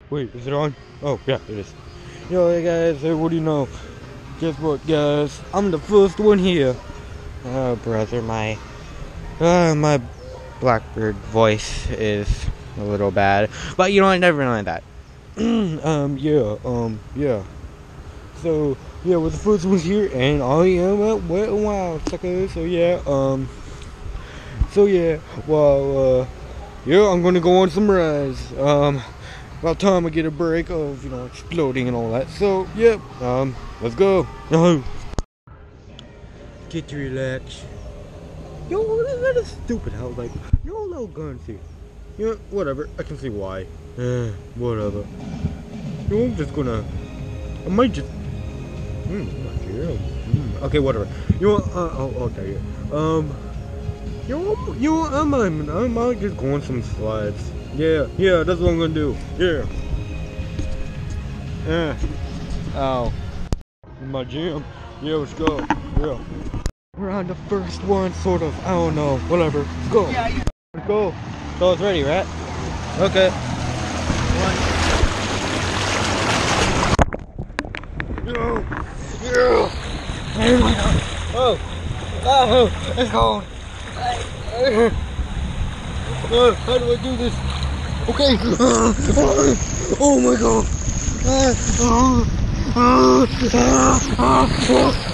Wait, is it on? Oh, yeah, it is. Yo, hey guys, hey, what do you know? Guess what, guys? I'm the first one here. Oh, brother, my Blackbird voice is a little bad. But you know, I never mind that. Yeah. So, yeah, we're the first ones here, and I am at Wet n Wild, suckers. So, yeah, yeah, I'm gonna go on some rides. About time I get a break of, you know, exploding and all that. So, yeah, let's go. Get to relax. Yo, that is stupid how, like, no little guns here. You know, whatever, I can see why. Whatever. You know, I'm just gonna, I might just, okay, whatever. You know, okay, yeah. I might just go on some slides. Yeah, that's what I'm gonna do. Yeah. Oh. In my gym. Yeah, let's go. Yeah. We're on the first one, sort of. I don't know. Whatever. Let's go. Yeah, let's go. So it's ready, right? Okay. Yeah. Oh my god. Oh, it's going. How do I do this? Okay. Oh my god.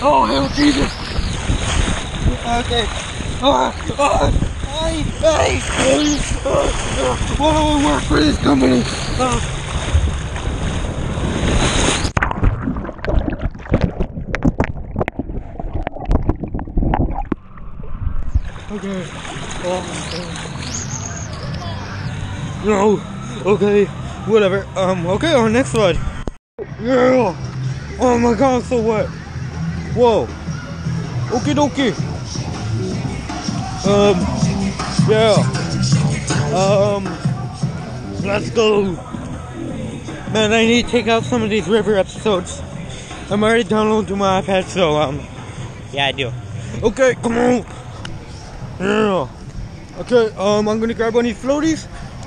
Oh hell, Jesus. Okay. Why do I work for this company? Okay. No. Okay. Whatever. Okay, on next slide. Yeah. Oh my god, so what? Whoa. Okay. Yeah. Let's go. Man, I need to take out some of these river episodes. I'm already downloading to my iPad, so, yeah, I do. Okay, come on. Yeah. Okay, I'm gonna grab one of these floaties,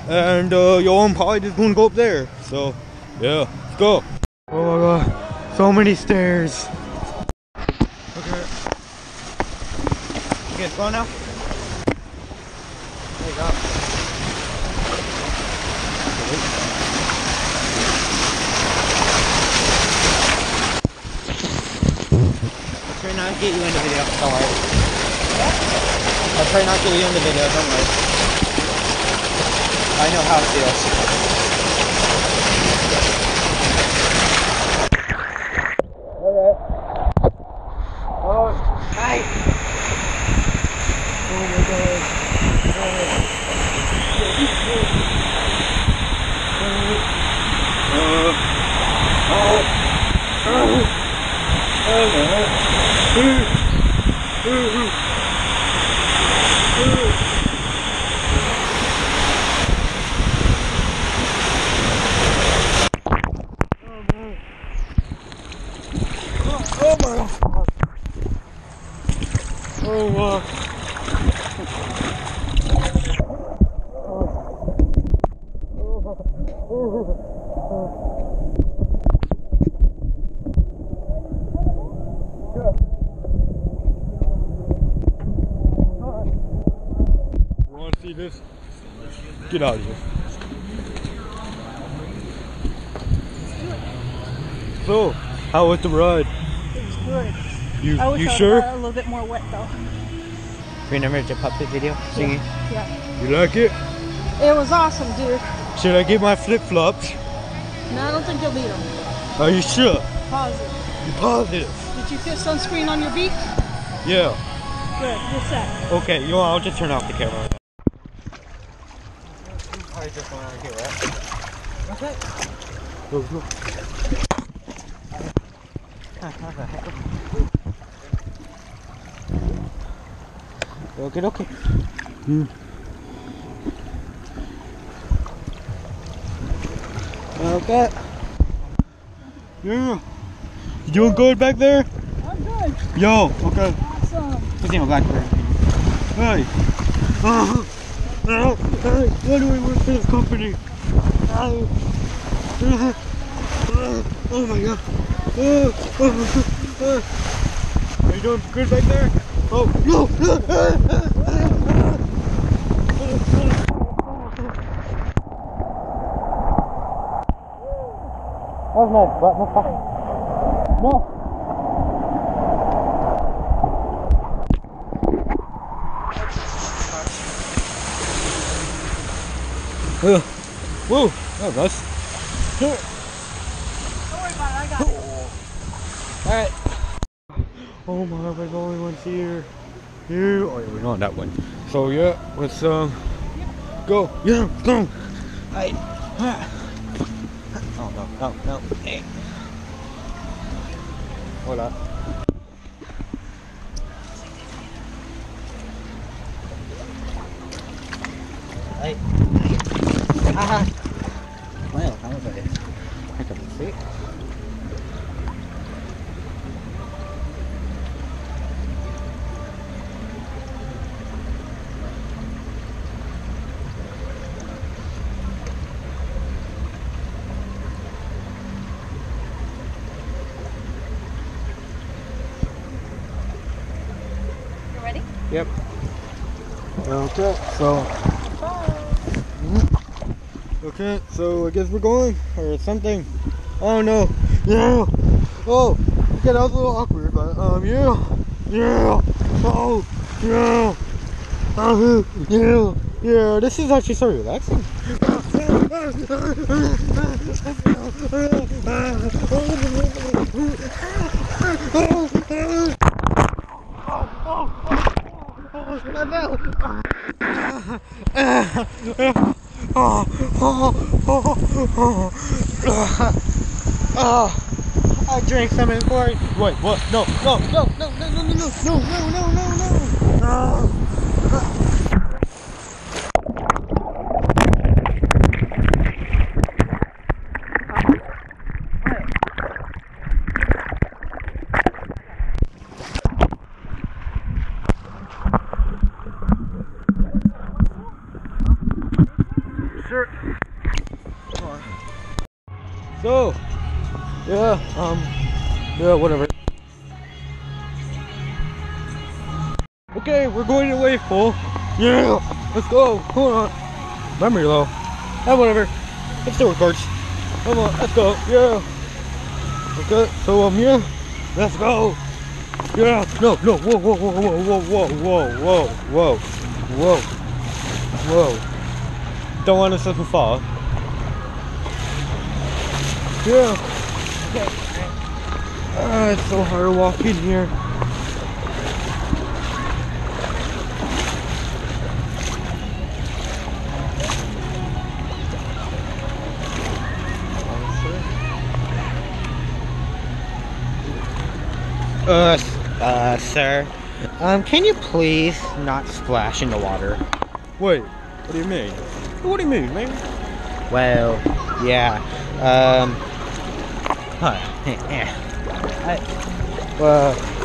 and, I'm probably just gonna go up there. So, yeah, let's go. Oh my god, so many stairs. Okay. You guys go now? There you go. I'll try not to get you in the video, don't worry. I'll try not to get you in the video, don't worry. I know how it feels. See this? Get out of here. So, how was the ride? It was good. You sure? A little bit more wet though. Remember the puppet video singing? Yeah. You like it? It was awesome, dude. Should I get my flip-flops? No, I don't think you'll need them. Are you sure? Positive. You positive? Did you put sunscreen on your beak? Yeah. Good. You're set. Okay, you know, I'll just turn off the camera. Probably just going over here, right? Okay. Go. Okay. Okay. Yeah. You doing good back there? I'm good. Yo, okay. Awesome. What's in a Blackbird? Hey. Hey, why do I work for this company? Oh my god. Are you doing good back there? Oh no! That was nice, but no fun. No. Whoa, that was nice. Don't worry about it, I got it. Alright. Oh my, we're the only ones here. Here. Oh yeah, we're not on that one. So yeah, let's go. Yeah, let's go. Alright. Oh no. Hey. Hola. Ay. Ajá. Bueno, vamos a ver. Déjame see. You ready? Yep. Okay, so. Okay, so I guess we're going or something. Oh no. Yeah. Oh. Okay, that was a little awkward, but yeah. Oh yeah. Yeah. This is actually so relaxing. I drank some in court. Wait, what? No. Sure. So, yeah, whatever. Okay, we're going to wave pool. Yeah, let's go. Hold on. Memory low. Whatever. It still records. Come on, let's go. Yeah. Okay, so yeah, let's go. Yeah. No. Whoa. Don't want to slip and fall. Yeah. Okay. It's so hard to walk in here. Sir, can you please not splash in the water? Wait, what do you mean? What do you mean, man? Well, yeah,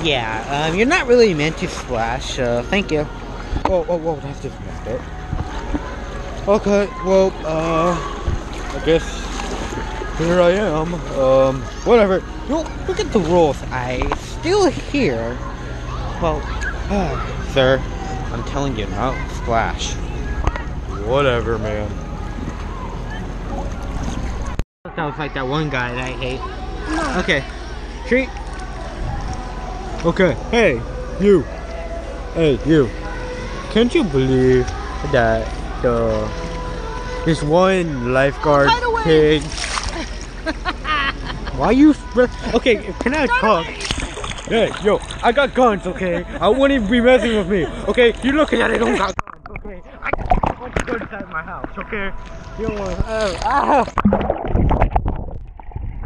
yeah, you're not really meant to splash, thank you. Whoa, that's just messed up. Okay, well, I guess here I am, whatever. Look at the rules, I still here. Well, sir, I'm telling you, no splash. Whatever, man. Sounds like that one guy that I hate. No. Okay, treat. Okay, hey, you. Can't you believe that this one lifeguard pig? Why you? Okay, can I talk? Hey, yo, I got guns, okay? I wouldn't be messing with me, okay? You looking at it, don't got guns, okay? I got a bunch of guns at my house, okay? You don't want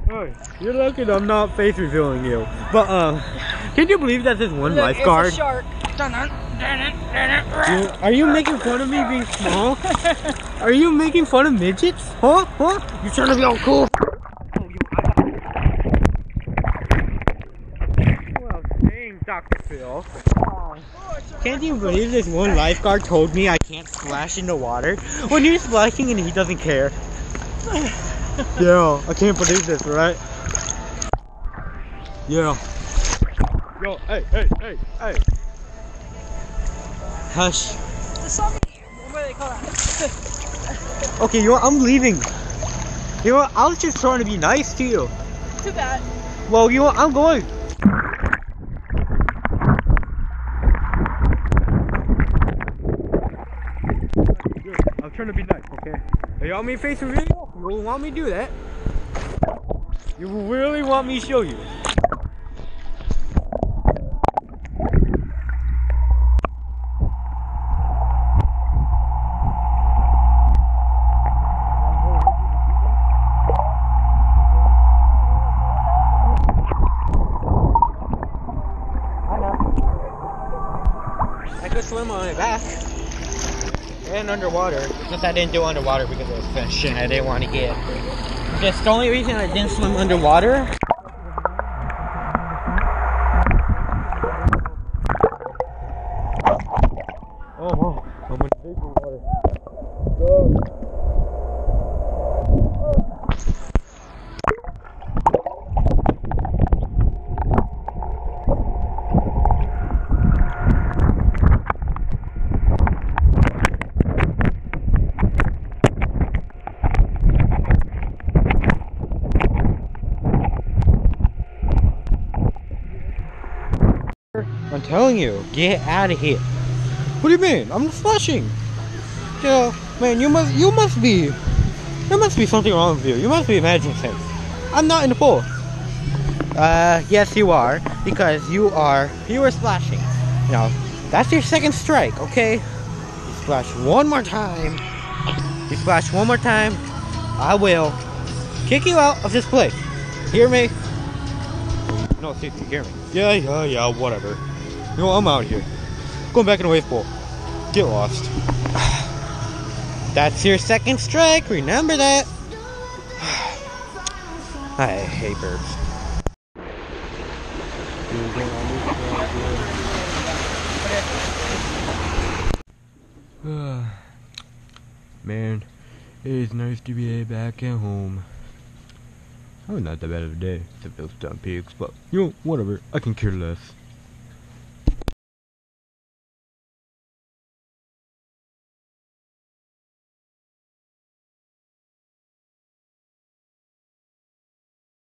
oh, you're lucky I'm not face revealing you. But, can you believe that this one lifeguard? It's a shark. Are you making fun of me being small? Are you making fun of midgets? Huh? You trying to be all cool? Dr. Phil. Can't you believe this one lifeguard told me I can't splash in the water when you're splashing and he doesn't care? Yeah, I can't believe this, right? Yeah. Yo, hey. Hush. The zombie, what do they call that? Okay, you know what? I'm leaving. You know what? I was just trying to be nice to you. Too bad. Well, you know what? I'm going. I'm trying to be nice, okay? You want me to face reveal? You want me to do that? You really want me to show you? I could swim on it back. And underwater. Since I didn't do underwater because it was fish and I didn't want to get. Just the only reason I didn't swim underwater. Oh, I'm in deeper water. Go. I'm telling you, get out of here. What do you mean? I'm splashing. Yeah, man, you must be. There must be something wrong with you. You must be imagining things. I'm not in the pool. Yes you are, because you are splashing. Now, that's your second strike, okay? You splash one more time. You splash one more time, I will kick you out of this place. Hear me? No, seriously, hear me. Yeah, whatever. You know, I'm out here. Going back in the wave pool. Get lost. That's your second strike, remember that. I hate birds. Man, it is nice to be back at home. Oh, not that bad of a day, except those dumb pigs, but you know, whatever, I can care less.